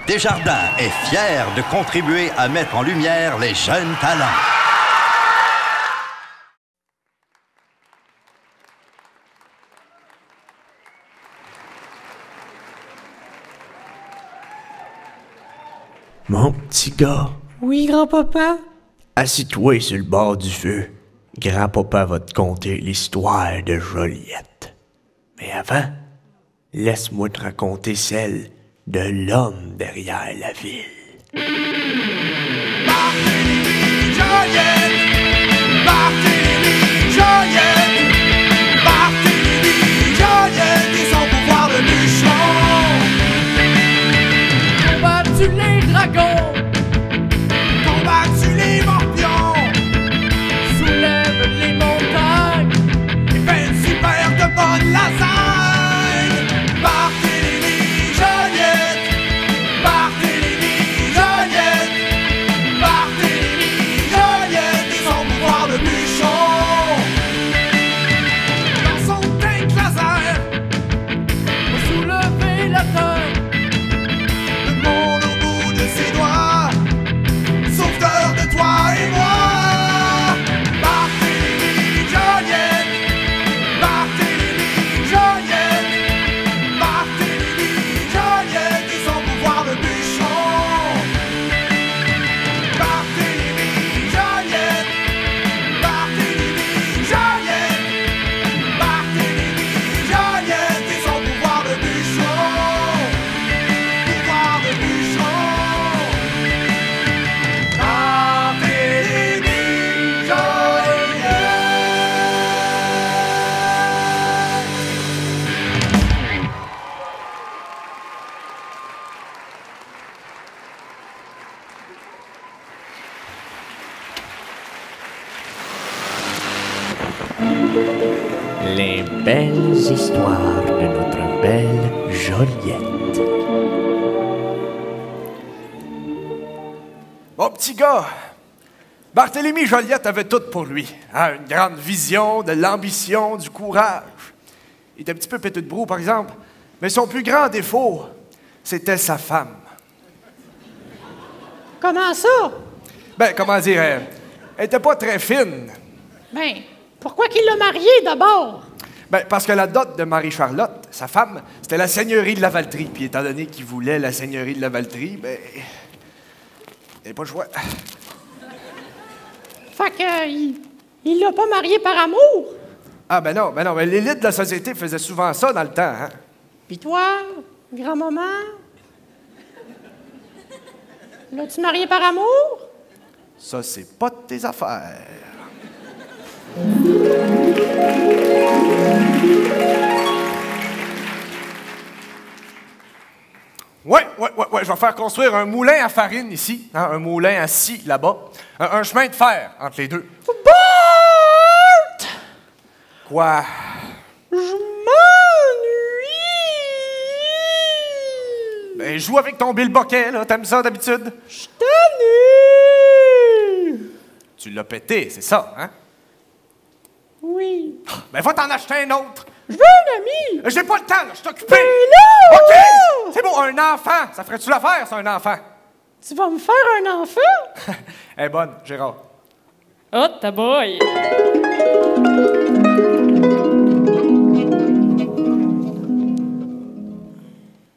Desjardins est fier de contribuer à mettre en lumière les jeunes talents. Mon petit gars. Oui, grand-papa? Assis-toi sur le bord du feu. Grand-papa va te conter l'histoire de Joliette. Mais avant, laisse-moi te raconter celle de l'homme derrière la ville. Barthélemy Joliette, Barthélemy Joliette, Barthélemy Joliette et son pouvoir de bûcheron. Combattu les dragons, combattu les morpions, soulève les montagnes et fait une super de bonne lasagne. Barthélemy Joliette, Barthélemy Joliette, Barthélemy Joliette et son pouvoir de bûcheron. Dans son tank laser, va soulever la terre, le monde au bout de ses doigts, sauveteur de toi et moi. Barthélemy Joliette, Barthélemy Joliette, Barthélemy Joliette et son pouvoir de bûcheron. Barthélemy Joliette, Barthélemy Joliette, Barthélemy Joliette et son pouvoir de bûcheron. Pouvoir de bûcheron. Barthélemy Joliette. Les belles histoires de notre belle Joliette. Mon petit gars, Barthélemy Joliette avait tout pour lui. Hein, une grande vision, de l'ambition, du courage. Il était un petit peu pété de brou, par exemple. Mais son plus grand défaut, c'était sa femme. Comment ça? Ben, comment dire, elle était pas très fine. Ben, pourquoi qu'il l'a marié d'abord? Ben, parce que la dot de Marie-Charlotte, sa femme, c'était la seigneurie de la Valtrie. Puis étant donné qu'il voulait la seigneurie de la Valtrie, ben, il n'avait pas le choix. Fait que, il l'a pas marié par amour? Ah, ben non, mais l'élite de la société faisait souvent ça dans le temps, hein. Pis toi, grand-maman? L'as-tu marié par amour? Ça, c'est pas de tes affaires. Ouais, je vais faire construire un moulin à farine ici, hein, un moulin à scie là-bas, un chemin de fer entre les deux. Bart! Quoi? Je m'ennuie! Ben, joue avec ton Bill Boquet, là, t'aimes ça d'habitude? Je t'ennuie! Tu l'as pété, c'est ça, hein? Oui. Ben, va t'en acheter un autre! Je veux un ami! J'ai pas le temps, là, je suis occupé! Ben non! OK! C'est bon, un enfant! Ça ferait-tu l'affaire, ça, un enfant? Tu vas me faire un enfant? Elle est bonne, Gérard. Oh, ta boy!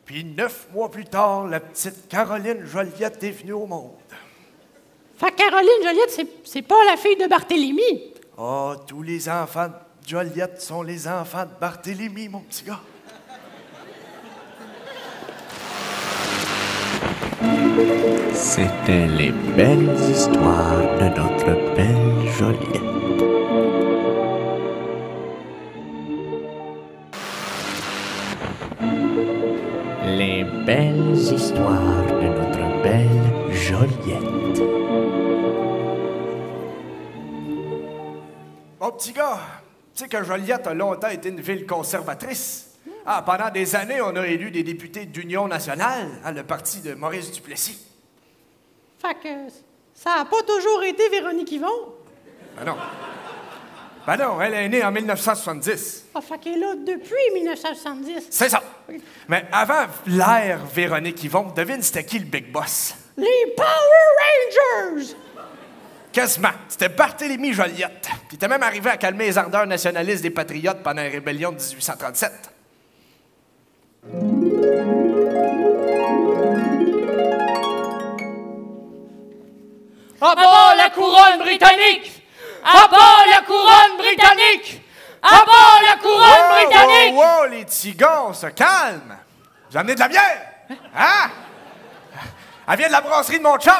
Puis 9 mois plus tard, la petite Caroline Joliette est venue au monde. Fait que Caroline Joliette, c'est pas la fille de Barthélemy. Oh, tous les enfants de Joliette sont les enfants de Barthélemy, mon petit gars. C'était les belles histoires de notre belle Joliette. Les belles histoires de notre belle Joliette. Mon petit gars, tu sais que Joliette a longtemps été une ville conservatrice. Ah, pendant des années, on a élu des députés d'Union nationale, hein, le parti de Maurice Duplessis. Fait que ça a pas toujours été Véronique Yvon. Ah non. Ben non, elle est née en 1970. Ah, fait qu'elle est là depuis 1970. C'est ça. Mais avant l'ère Véronique Yvon, devine c'était qui le big boss? Les Power Rangers! Quasiment. C'était Barthélemy Joliette. Il était même arrivé à calmer les ardeurs nationalistes des Patriotes pendant la rébellion de 1837. À bas la couronne britannique! À bas la couronne britannique! À bas la couronne britannique! Wow, wow, les tigons, se calment. Vous amenez de la bière? Hein? Elle vient de la brasserie de mon chum.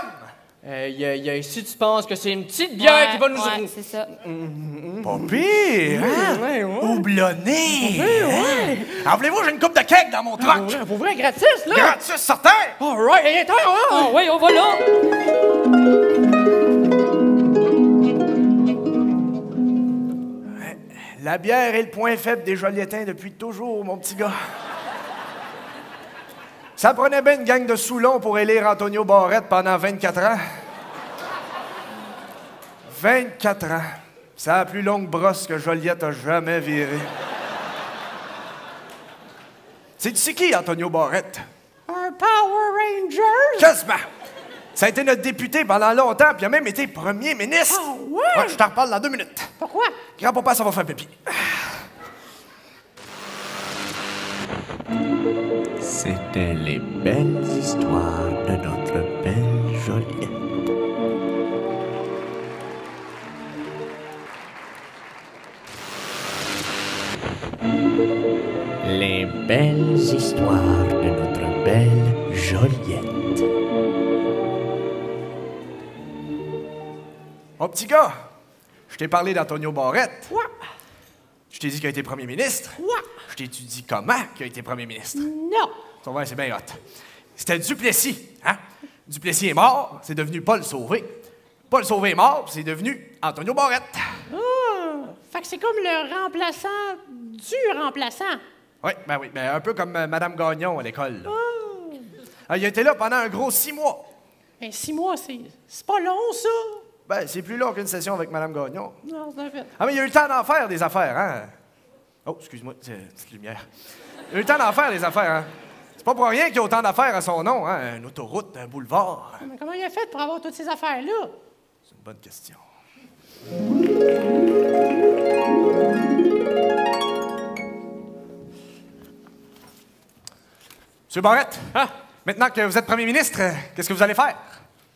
Si tu penses que c'est une petite bière qui va nous... Ouais, c'est ça. Pas pire, hein? Houblonné. En voulez-vous, j'ai une coupe de cake dans mon truck. Pour vrai, gratis, là! Gratis, certain. All right, hey, attends, ah ouais, on va là! La bière est le point faible des Jolietins depuis toujours, mon petit gars. Ça prenait bien une gang de Soulons pour élire Antonio Barrette pendant 24 ans. 24 ans. C'est la plus longue brosse que Joliette a jamais virée. C'est qui, Antonio Barrette? Un Power Ranger? Quasiment. Ça a été notre député pendant longtemps, puis il a même été premier ministre. Ah ouais? Je t'en reparle dans 2 minutes. Pourquoi? Grand-papa, ça va faire pipi. C'était les belles histoires de notre belle Joliette. Les belles histoires de notre belle Joliette. Mon petit gars, je t'ai parlé d'Antonio Barrette. Quoi? Je t'ai dit qu'il a été premier ministre. Quoi? Je t'ai dit comment qu'il a été premier ministre. Non. Ton verre, c'est bien hot. C'était Duplessis, hein? Duplessis est mort, c'est devenu Paul Sauvé. Paul Sauvé est mort, c'est devenu Antonio Barrette. Ah, fait que c'est comme le remplaçant du remplaçant. Oui, un peu comme Madame Gagnon à l'école. Là. Ah, il a été là pendant un gros 6 mois. Ben, 6 mois, c'est pas long, ça. Ben, c'est plus long qu'une session avec Madame Gagnon. Non, c'est fait. Ah, mais il a eu le temps d'en faire des affaires, hein? Oh, excuse-moi, c'est une petite lumière. Il a eu le temps d'en faire des affaires, hein? C'est pas pour rien qu'il y a autant d'affaires à son nom, hein? Une autoroute, un boulevard. Mais comment il a fait pour avoir toutes ces affaires-là? C'est une bonne question. Monsieur Barrette, maintenant que vous êtes premier ministre, qu'est-ce que vous allez faire?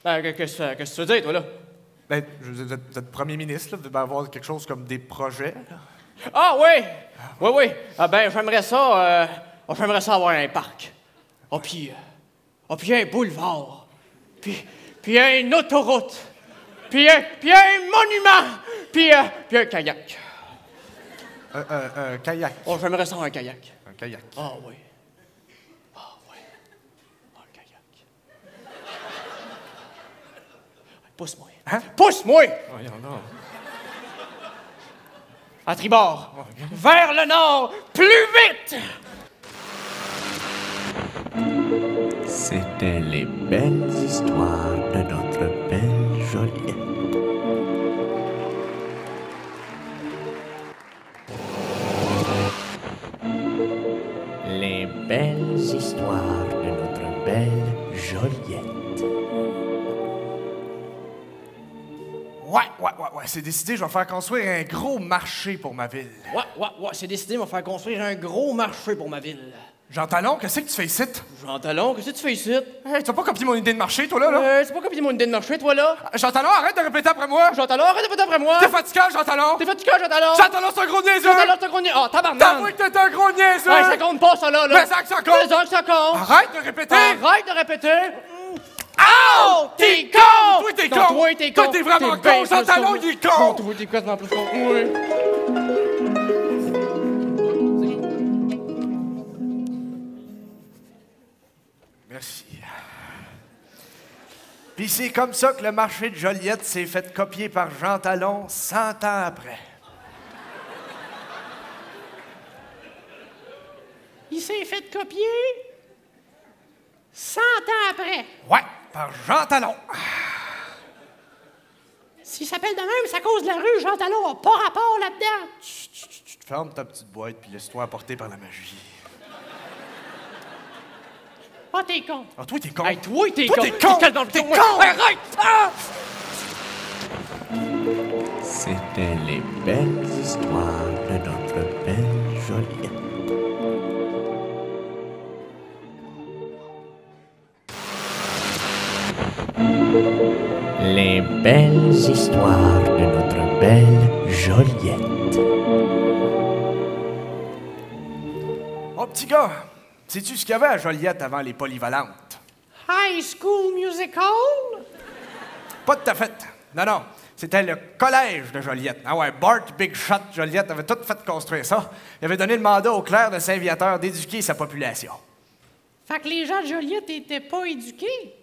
Qu'est-ce que tu veux dire, toi, là? Ben, vous êtes premier ministre, là, vous devez avoir quelque chose comme des projets. Là. Ah, oui! Oui. Ah, ben, j'aimerais ça avoir un parc. Puis un boulevard. Puis une autoroute. Puis un monument. Puis un kayak. Un kayak. Oh, j'aimerais ça avoir un kayak. Un kayak. Ah, oui. Un kayak. Pousse-moi. Hein? Pousse-moi! Voyons donc. À tribord. Vers le nord. Plus vite! C'était les belles histoires de notre belle Joliette. Les belles histoires de notre belle Joliette. Ouais, c'est décidé, je vais faire construire un gros marché pour ma ville. Ouais, c'est décidé, on va faire construire un gros marché pour ma ville. Jean Talon, qu'est-ce que tu fais ici? Jean Talon, qu'est-ce que tu fais ici? Hey, tu vas pas copier mon idée de marché, toi, là? C'est pas comme mon idée de marché, toi, là? Jean Talon, arrête de répéter après moi! Jean Talon, arrête de faire après moi! T'es fatigant, Jean Talon! T'es fatigué, Jean Talon! Jean Talon, c'est un gros niaiseux! Jean Talon, c'est un gros niaiseux! Oh, tabarnak! T'avoues que t'es un gros niaiseux! Ouais, ça compte pas, ça, là! Mais ça compte! Mais ça compte! Arrête de répéter! Arrête de répéter! Oh! T'es con! Toi, t'es Non, con! Toi, t'es con! Toi, t'es vraiment bien con! Jean plus Talon, con. il est con! Non, toi, t'es quasiment plus con. Oui. Merci. Puis c'est comme ça que le marché de Joliette s'est fait copier par Jean Talon 100 ans après. Il s'est fait copier 100 ans après. Ouais, par Jean Talon. 100 S'il s'appelle de même, c'est à cause de la rue Jean Talon a pas rapport là-dedans. Tu te fermes ta petite boîte puis laisse-toi emporter par la magie. Ah, t'es con. Ah, toi, t'es con. Hey, toi, t'es con. Toi, t'es con. Quel dans le T'es ton, con. Arrête! Ah! C'était les belles histoires de notre belle Joliette. Les belles histoires de notre belle Joliette. Oh, petit gars, sais-tu ce qu'il y avait à Joliette avant les polyvalentes? High School Musical? Pas tout à fait. Non, non. C'était le collège de Joliette. Ah ouais, Bart Big Shot Joliette avait tout fait construire ça. Il avait donné le mandat au clerc de Saint-Viateur d'éduquer sa population. Fait que les gens de Joliette étaient pas éduqués.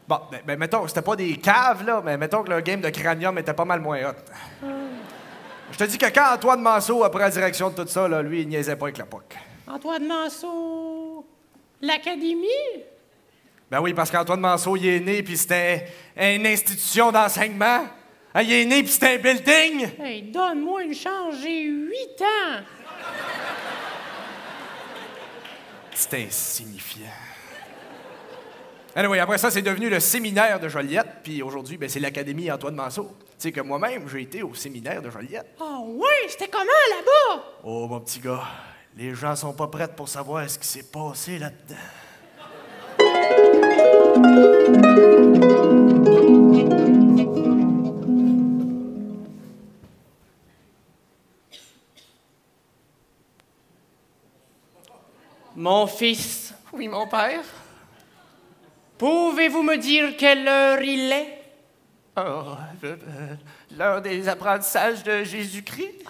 Bon, ben mettons, c'était pas des caves, là, mais mettons que le game de cranium était pas mal moins hot. Je te dis que quand Antoine Manceau a pris la direction de tout ça, là, lui, il niaisait pas avec la POC. Antoine Manceau... L'Académie? Ben oui, parce qu'Antoine Manceau, il est né, puis c'était une institution d'enseignement. Hein, il est né, puis c'était un building. Hey, donne-moi une chance, j'ai 8 ans. C'est insignifiant. Anyway, après ça, c'est devenu le séminaire de Joliette, puis aujourd'hui, ben, c'est l'Académie Antoine Manceau. Tu sais que moi-même, j'ai été au séminaire de Joliette. Ah ouais, c'était comment là-bas? Oh, mon petit gars, les gens sont pas prêts pour savoir ce qui s'est passé là-dedans. Mon fils, Oui, mon père? pouvez-vous me dire quelle heure il est? Oh, l'heure des apprentissages de Jésus-Christ?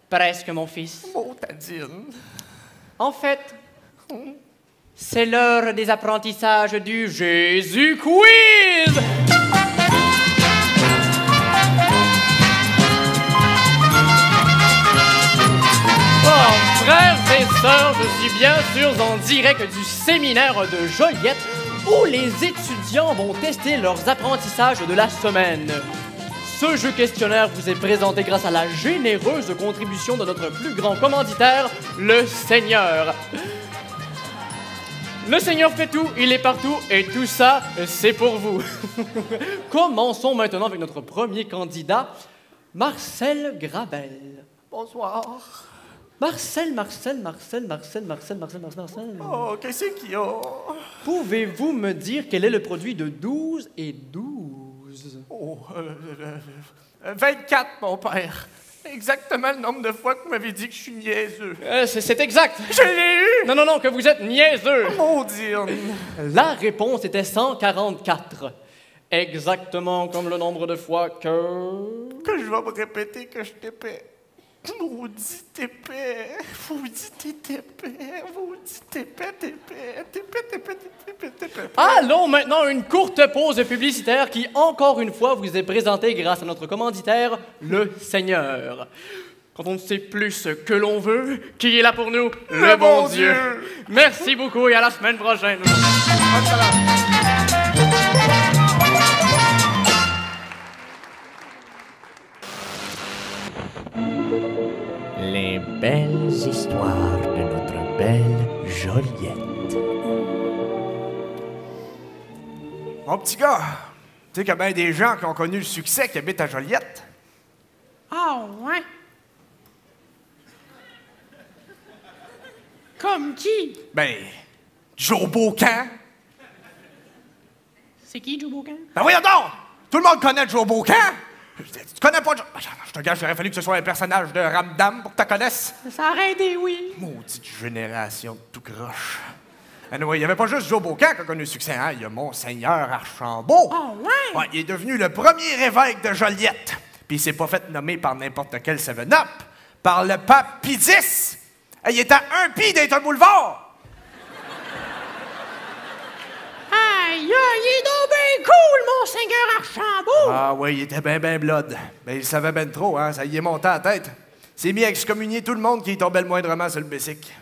Presque, mon fils. Motadine. En fait, c'est l'heure des apprentissages du Jésus Quiz! Oh, frères et sœurs, je suis bien sûr en direct du séminaire de Joliette où les étudiants vont tester leurs apprentissages de la semaine. Ce jeu questionnaire vous est présenté grâce à la généreuse contribution de notre plus grand commanditaire, le Seigneur. Le Seigneur fait tout, il est partout, et tout ça, c'est pour vous. Commençons maintenant avec notre premier candidat, Marcel Grabel. Bonsoir. Marcel. Oh, qu'est-ce qu'il y a? Pouvez-vous me dire quel est le produit de 12 et 12? Oh, 24, mon père. Exactement le nombre de fois que vous m'avez dit que je suis niaiseux. C'est exact. Je l'ai eu! Non, que vous êtes niaiseux. Maudine! La réponse était 144. Exactement comme le nombre de fois que... Que je vais me répéter que je t'épais. Maudit épais, maudit épais, maudit épais. Allons maintenant une courte pause publicitaire qui, encore une fois, vous est présentée grâce à notre commanditaire, le Seigneur. Quand on ne sait plus ce que l'on veut, qui est là pour nous? Le bon Dieu. Merci beaucoup et à la semaine prochaine. Les belles histoires de notre belle Joliette. Mon petit gars, tu sais qu'il y a bien des gens qui ont connu le succès qui habitent à Joliette. Ah ouais. Comme qui? Ben, Joe Beaucamp. C'est qui, Joe Beaucamp? Ben voyons donc! Tout le monde connaît Joe Beaucamp! Tu connais pas Joe... Je te gage, il aurait fallu que ce soit un personnage de Ramdam pour que tu connaisses. Ça aurait aidé, oui. Maudite génération de tout croche. Anyway, il n'y avait pas juste Joe Beaucamp qui a connu le succès, hein? Il y a Monseigneur Archambault. Ah ouais? Ouais, il est devenu le premier évêque de Joliette. Puis il s'est pas fait nommer par n'importe quel 7-Up, par le pape Pie X. Il était à un pis d'être un boulevard. Aïe, aïe, il est donc bien cool, Monseigneur Archambault! Ah oui, il était ben blood. Mais il savait ben trop, hein? Ça y est monté à la tête. Il s'est mis à excommunier tout le monde qui tombait le moindrement sur le bessic.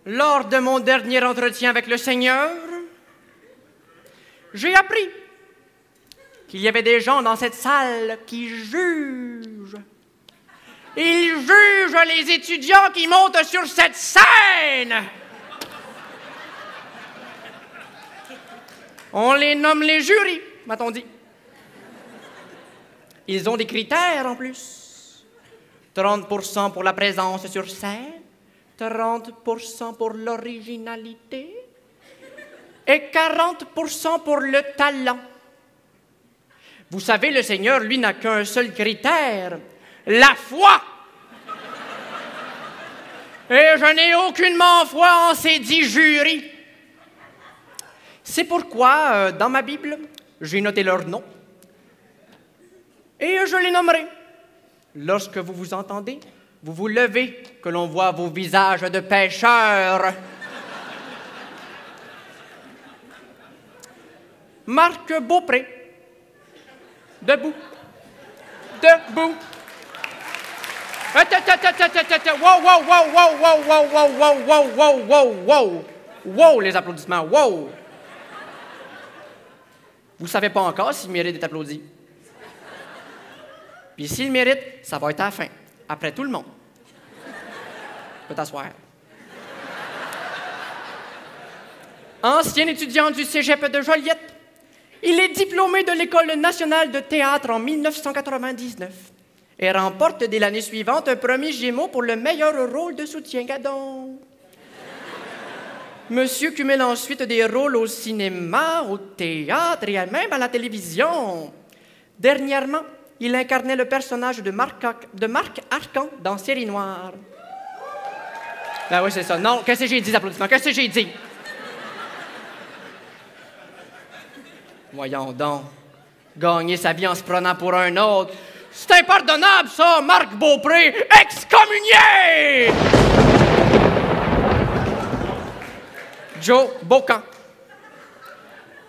Lors de mon dernier entretien avec le Seigneur, j'ai appris qu'il y avait des gens dans cette salle qui jugent. Ils jugent les étudiants qui montent sur cette scène. On les nomme les jurys, m'a-t-on dit. Ils ont des critères en plus. 30% pour la présence sur scène, 30% pour l'originalité et 40% pour le talent. Vous savez, le Seigneur, lui, n'a qu'un seul critère, la foi. Et je n'ai aucunement foi en ces 10 jurys. C'est pourquoi, dans ma Bible, j'ai noté leurs noms et je les nommerai. Lorsque vous vous entendez, vous vous levez, que l'on voit vos visages de pécheurs. Marc Beaupré. Debout. Debout. Wow, wow, wow, wow, wow, wow, wow, wow, wow, wow, wow, wow. Wow, les applaudissements, wow. Vous ne savez pas encore s'il mérite d'être applaudi. Puis s'il mérite, ça va être à la fin, après tout le monde. Tu peux t'asseoir. Ancien étudiant du cégep de Joliette, il est diplômé de l'École nationale de théâtre en 1999 et remporte dès l'année suivante un premier Gémeaux pour le meilleur rôle de soutien-gadon. Monsieur cumule ensuite des rôles au cinéma, au théâtre et même à la télévision. Dernièrement, il incarnait le personnage de Marc Arcan dans Série Noire. Ben oui, c'est ça. Non, qu'est-ce que j'ai dit, applaudissements? Qu'est-ce que j'ai dit? Voyons donc. Gagner sa vie en se prenant pour un autre. C'est impardonnable, ça, Marc Beaupré, excommunié! Joe Bocan.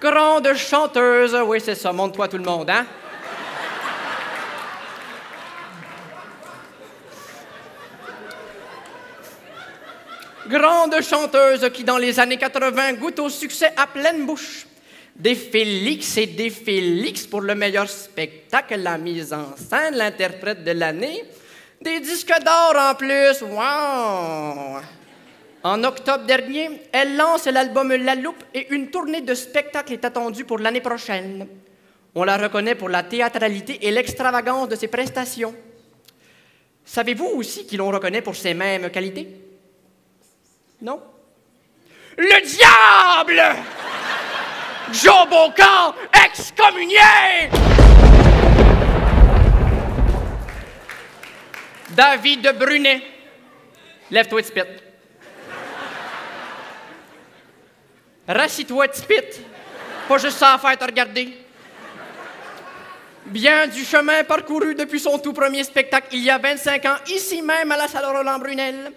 Grande chanteuse. Oui, c'est ça. Montre-toi tout le monde, hein? Grande chanteuse qui, dans les années 80, goûte au succès à pleine bouche. Des Félix et des Félix pour le meilleur spectacle, la mise en scène, l'interprète de l'année. Des disques d'or en plus. Wow! En octobre dernier, elle lance l'album La Loupe et une tournée de spectacles est attendue pour l'année prochaine. On la reconnaît pour la théâtralité et l'extravagance de ses prestations. Savez-vous aussi qui l'on reconnaît pour ses mêmes qualités? Non? Le diable! Joe Bocan, excommunié! David Brunet. Lève-toi, Tipit. Rassis-toi, Tipit. Pas juste ça à faire te regarder. Bien du chemin parcouru depuis son tout premier spectacle il y a 25 ans, ici même à la salle Roland-Brunel.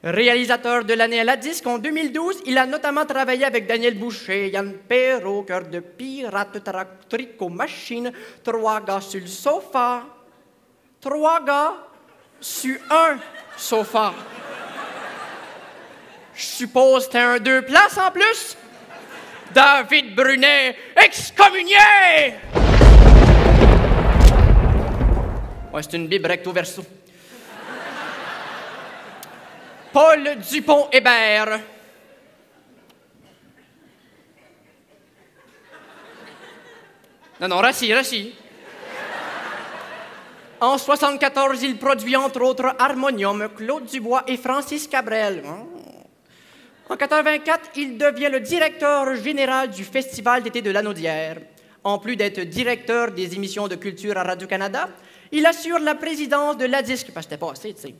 Réalisateur de l'année à la disque en 2012, il a notamment travaillé avec Daniel Boucher, Yann Perrault, Cœur de pirate, Tricot Machine, 3 gars sur le sofa. 3 gars sur un sofa. Je suppose que t'as un 2 places en plus? David Brunet, excommunié! Ouais, c'est une Bible recto verso. Paul Dupont-Hébert. Non, rassis. En 1974, il produit entre autres Harmonium, Claude Dubois et Francis Cabrel. En 1984, il devient le directeur général du Festival d'été de Lanaudière. En plus d'être directeur des émissions de culture à Radio-Canada, il assure la présidence de la disque, parce que c'était pas assez, tu sais.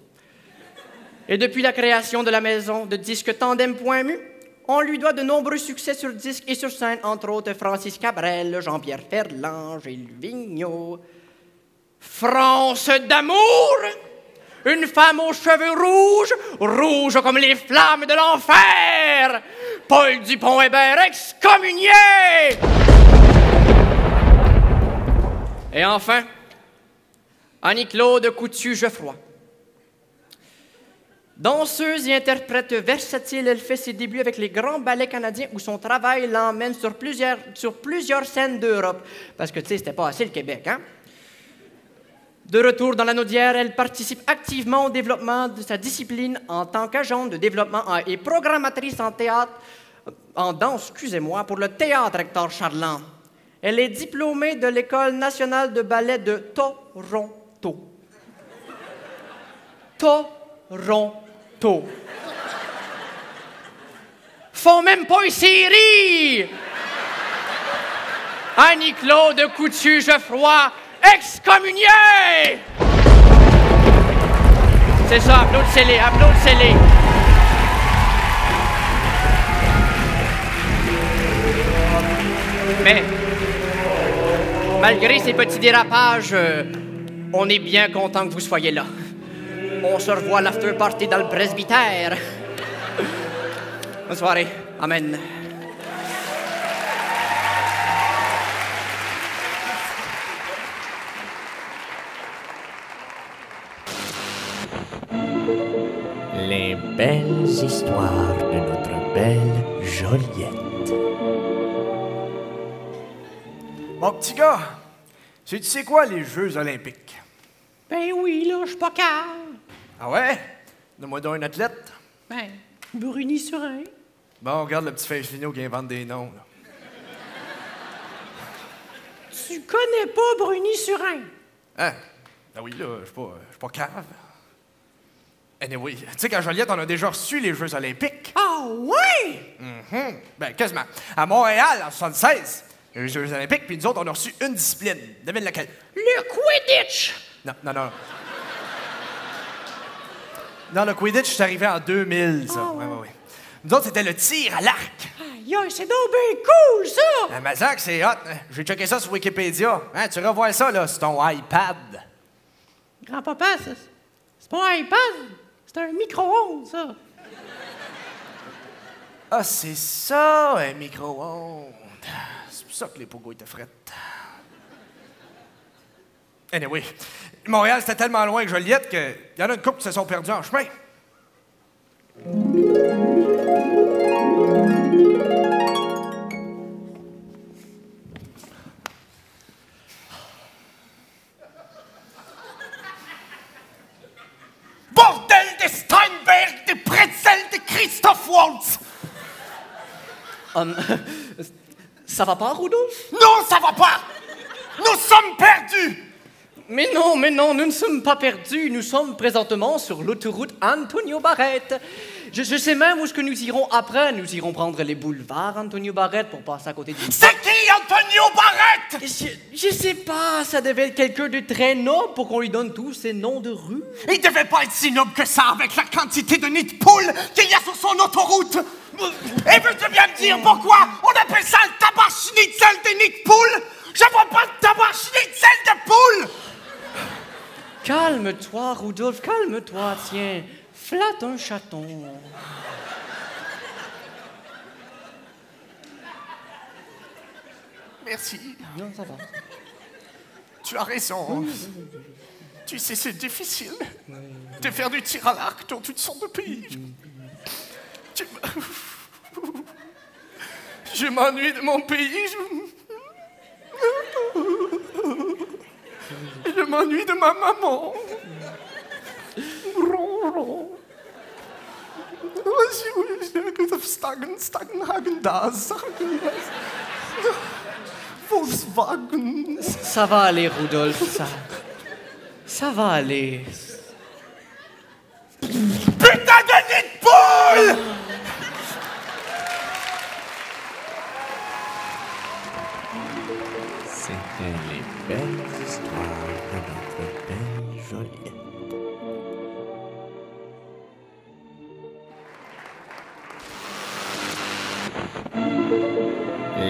Et depuis la création de la maison de disques Tandem.mu, on lui doit de nombreux succès sur disque et sur scène, entre autres Francis Cabrel, Jean-Pierre Ferland, Gilles Vigneault. France d'amour, une femme aux cheveux rouges, rouges comme les flammes de l'enfer. Paul Dupont-Hébert, excommunié! Et enfin, Annie-Claude Coutu-Geoffroy. Danseuse et interprète versatile, elle fait ses débuts avec les grands ballets canadiens où son travail l'emmène sur plusieurs scènes d'Europe. Parce que, tu sais, c'était pas assez le Québec, hein? De retour dans la Naudière, elle participe activement au développement de sa discipline en tant qu'agente de développement et programmatrice en danse, pour le théâtre Hector Charland. Elle est diplômée de l'École nationale de ballet de Toronto. Toronto. Font même pas une série! Annie-Claude Coutu-Geoffroy, excommunié! C'est ça, applaudissez-les, applaudissez-les. Mais, malgré ces petits dérapages, on est bien content que vous soyez là. On se revoit à l'after party dans le presbytère. Bonne soirée. Amen. Les belles histoires de notre belle Joliette. Mon petit gars, tu sais quoi les Jeux olympiques? Ben oui, là, je suis pas calme. Ah ouais? Donne-moi donc un athlète. Ben, Bruni Surin. Bon, regarde le petit face finot qui invente des noms, là. Tu connais pas Bruni Surin? Hein? Ah oui, là, je suis pas cave. Anyway, tu sais qu'à Joliette, on a déjà reçu les Jeux olympiques. Ah oui? Ben, quasiment. À Montréal, en 1976, les Jeux olympiques, puis nous autres, on a reçu une discipline. Devine laquelle? Le Quidditch! Non. Non, le Quidditch, c'est arrivé en 2000, ça. Oh. Oui. Nous autres, c'était le tir à l'arc. Aïe, c'est donc bien cool, ça! La Mazac, c'est hot. J'ai checké ça sur Wikipédia. Hein, tu revois ça, là, sur ton iPad. Grand-papa, c'est pas un iPad, c'est un micro-ondes, ça. Ah, c'est ça, un micro-ondes. C'est pour ça que les pogos étaient frettes. Anyway, Montréal, c'était tellement loin que Joliette qu'il y en a une couple qui se sont perdus en chemin. Bordel de Steinberg, des pretzels de Christoph Waltz! Ça va pas, Rudolph? Non, ça va pas! Nous sommes perdus! Mais non, nous ne sommes pas perdus. Nous sommes présentement sur l'autoroute Antonio Barrette. Je sais même où est-ce que nous irons après. Nous irons prendre les boulevards Antonio Barrette pour passer à côté du... C'est qui Antonio Barrette? Je sais pas, ça devait être quelqu'un de très noble pour qu'on lui donne tous ces noms de rue. Il devait pas être si noble que ça avec la quantité de nids de poules qu'il y a sur son autoroute. Et veux-tu bien me dire pourquoi on appelle ça le tabac schnitzel des nids de poules? Je vois pas de tabac schnitzel de poules! Calme-toi, Rudolph, calme-toi, tiens. Flatte un chaton. Merci. Non, ça va. Tu as raison. Tu sais, c'est difficile de faire du tir à l'arc dans toutes sortes de pays. Je m'ennuie de mon pays. Je m'ennuie de ma maman. Volkswagen. Ça va aller, Rudolph, ça va aller. Putain de nid de poule! C'était les belles histoires de notre belle Joliette.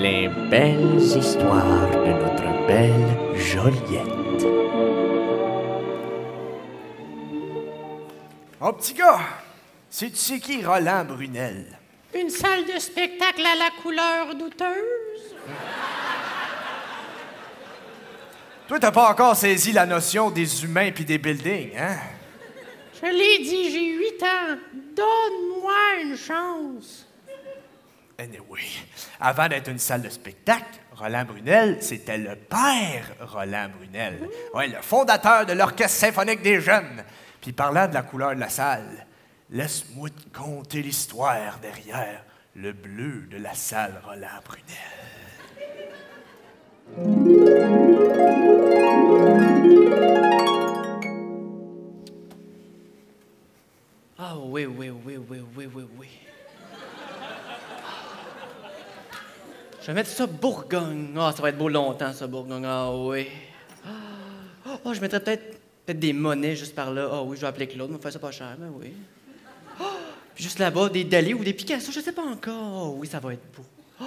Les belles histoires de notre belle Joliette. Oh, petit gars, sais-tu qui Roland Brunel? Une salle de spectacle à la couleur douteuse? Toi, t'as pas encore saisi la notion des humains puis des buildings, hein? Je l'ai dit, j'ai 8 ans. Donne-moi une chance. Anyway, avant d'être une salle de spectacle, Roland Brunel, c'était le père Roland Brunel. Ouais, le fondateur de l'Orchestre symphonique des jeunes. Puis parlant de la couleur de la salle, laisse-moi te conter l'histoire derrière le bleu de la salle Roland Brunel. Ah oui, oui, oui, oui, oui, oui, oui. Je vais mettre ça Bourgogne. Ah, ça va être beau longtemps, ça, Bourgogne. Ah oui. Ah, je mettrais peut-être des monnaies juste par là. Ah oui, je vais appeler Claude, il me faire ça pas cher, mais oui. Ah, puis juste là-bas, des Dali ou des Picasso, je sais pas encore. Oh oui, ça va être beau. Oh,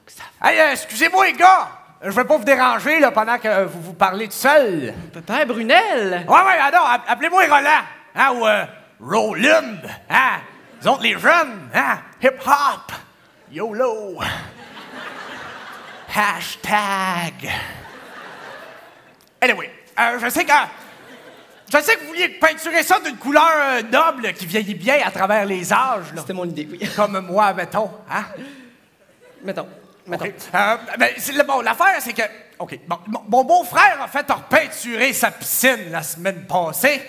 que ça... Hey, excusez-moi, les gars! Je vais pas vous déranger là, pendant que vous parlez tout seul. Père Brunel! Ouais, alors, appelez-moi Roland, hein, ou Roland, hein? Nous autres, les jeunes, hein? Hip-hop, YOLO, hashtag. Anyway, je sais que vous vouliez peinturer ça d'une couleur noble qui vieillit bien à travers les âges, là. C'était mon idée, oui. Comme moi, mettons, hein? Mettons. Okay. Bon, l'affaire, c'est que... OK, bon, mon beau-frère a fait repeinturer sa piscine la semaine passée.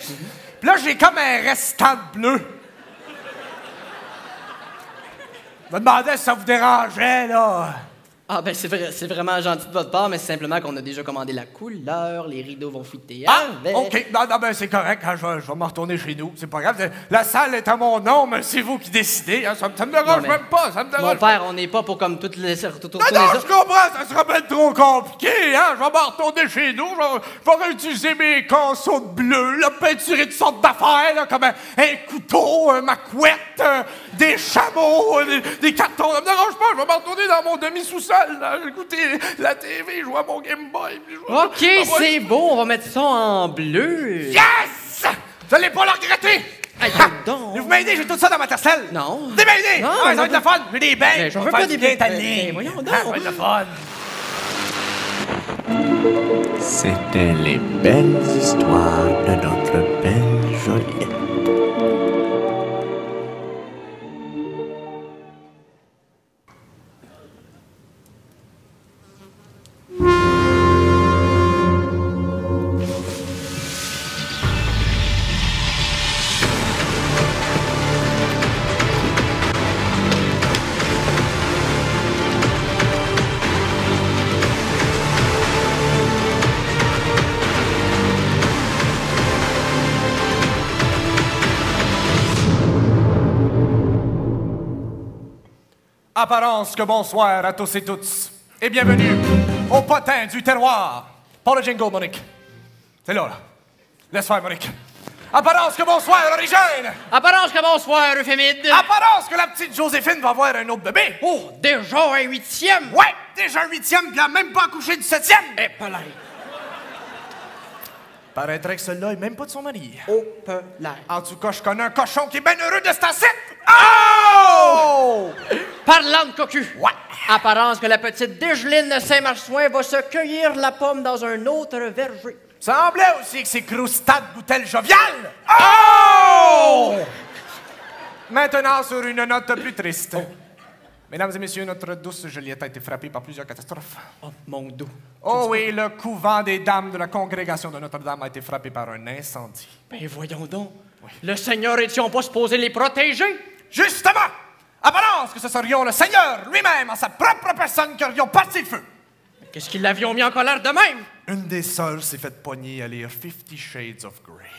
Puis là, j'ai comme un restant de bleu. Je me demandais si ça vous dérangeait, là. Ah, ben c'est vraiment gentil de votre part, mais c'est simplement qu'on a déjà commandé la couleur, les rideaux vont fitter avec. OK. Non, ben c'est correct. Hein, je vais me retourner chez nous. C'est pas grave. La salle est à mon nom, mais c'est vous qui décidez. Hein, ça me dérange même pas. Ça me dérange. Mon père, on n'est pas pour comme toutes les... Non, je comprends. Ça sera bien trop compliqué. Hein. Je vais me retourner chez nous. Je vais réutiliser mes canceaux de bleu, là, peinturer toutes sortes d'affaires, là, comme un couteau, ma couette, des chameaux, des cartons. Ça me dérange pas. Je vais me retourner dans mon demi-sous-sol. Écoutez la TV, jouer à mon Game Boy. OK, c'est beau, on va mettre ça en bleu. Yes! Vous allez pas le regretter! Hey, donc. Vous m'aidez, j'ai tout ça dans ma tercelle. Non. Vous m'aidez! Non, ça va être le fun. J'ai des bains. Mais j'en veux pas des bains bains. Voyons donc. Ça va être le fun. C'était les belles histoires de notre belle Joliette. Apparence que bonsoir à tous et toutes. Et bienvenue au potin du terroir. Pas le jingle, Monique. C'est là. Laisse faire, Monique. Apparence que bonsoir, Origène. Apparence que bonsoir, Euphémide. Apparence que la petite Joséphine va avoir un autre bébé. Oh, déjà un 8e. Ouais, déjà un 8e, puis elle a même pas accouché du 7e. Eh, palais. Paraîtrait que celui-là est même pas de son mari. Oh, palais. En tout cas, je connais un cochon qui est bien heureux de cet acide. Oh! Parlant de cocu. Ouais. Apparence que la petite Dégeline de Saint-Marsoin va se cueillir la pomme dans un autre verger. Semblait aussi que ces croustades goûtaient le jovial. Oh! Maintenant, sur une note plus triste. Mesdames et messieurs, notre douce Joliette a été frappée par plusieurs catastrophes. Oh, mon dos. Oh oui, le couvent des dames de la congrégation de Notre-Dame a été frappé par un incendie. Ben voyons donc. Oui. Le Seigneur est-il pas supposé les protéger? Justement! Apparence que ce serions le Seigneur lui-même, en sa propre personne, qui aurions parti le feu. Qu'est-ce qu'ils l'avions mis en colère de même? Une des sœurs s'est faite pogner à lire 50 Shades of Grey.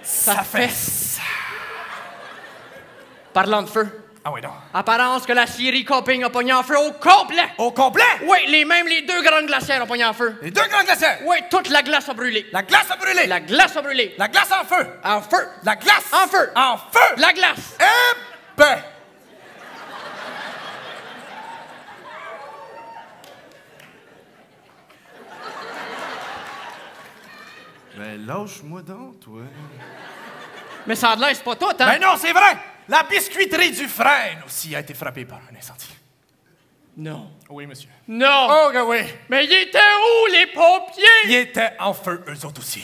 Ça fait ça. Parlant de feu. Ah oui, non. Apparence que la Syrie Coping a pogné en feu au complet. Au complet? Oui, même les 2 grandes glacières ont pogné en feu. Les 2 grandes glacières? Oui, toute la glace a brûlé. La glace a brûlé. La glace a brûlé. La glace en feu. En feu. La glace. En feu. En feu. La glace. Eh ben. Mais lâche-moi donc, toi. Mais ça a de l'air, c'est pas tout, hein? Ben non, c'est vrai! La biscuiterie du Frêne aussi a été frappée par un incendie. Non. Oui, monsieur. Non! Oh, que oui! Mais ils étaient où, les pompiers? Ils étaient en feu, eux autres aussi.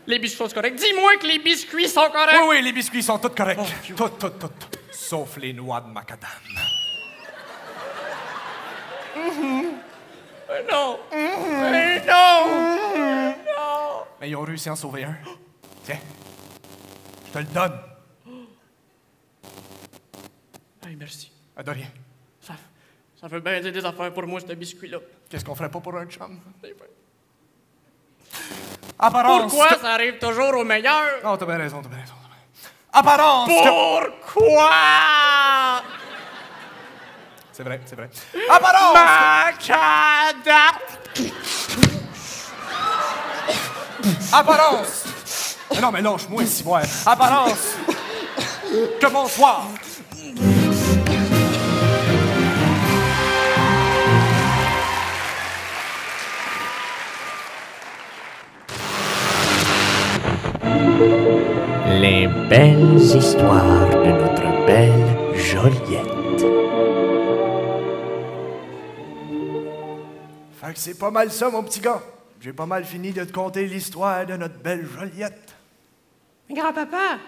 Les biscuits sont corrects. Dis-moi que les biscuits sont corrects. Oui, oui, les biscuits sont tous corrects. Oh, tout. Sauf les noix de macadam. Non. Non. Non. Mais ils ont réussi à en sauver un. Tiens, je te le donne. Hey, merci. De rien. Ça fait bien dire des affaires pour moi, ce biscuit-là. Qu'est-ce qu'on ferait pas pour un chum? Apparence. Pourquoi ça arrive toujours au meilleur? Non, t'as bien raison. Apparence. Pourquoi? C'est vrai. Apparence. Macadam. Apparence. Mais non, mais lâche-moi ici, moi. Apparence. Que bonsoir. Les belles histoires de notre belle Joliette. Fait que c'est pas mal ça, mon petit gars. J'ai pas mal fini de te conter l'histoire de notre belle Joliette. Mais grand-papa,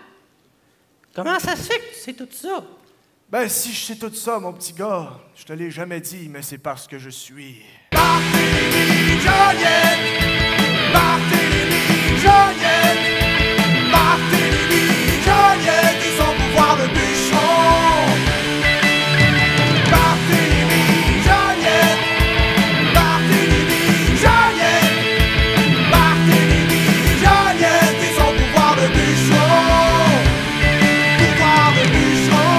comment ça se fait que tu sais tout ça? Ben, si je sais tout ça, mon petit gars, je te l'ai jamais dit, mais c'est parce que je suis... Barthélemy Joliette! Barthélemy Joliette! Barthélemy Joliette et son pouvoir de bûcheron! Barthélemy Joliette! Barthélemy Joliette! Barthélemy Joliette et son pouvoir de bûcheron! Pouvoir de bûcheron!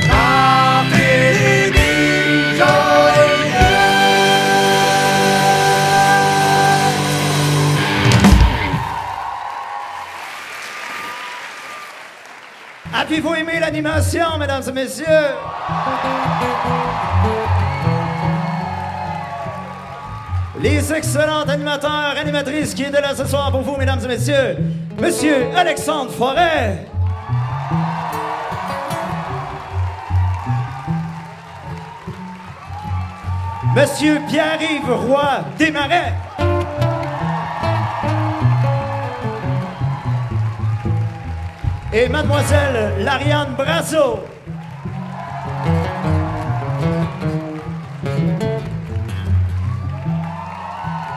Barthélemy Joliette! Avez-vous aimé l'animation, mesdames et messieurs? Les excellents animateurs, animatrices qui étaient là ce soir pour vous, mesdames et messieurs. Monsieur Alexandre Forêt. Monsieur Pierre-Yves Roy Desmarais. Et mademoiselle Lauriane Brasso.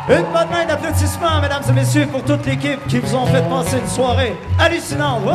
Une bonne main d'applaudissements, mesdames et messieurs, pour toute l'équipe qui vous ont fait passer une soirée hallucinante. Ouais.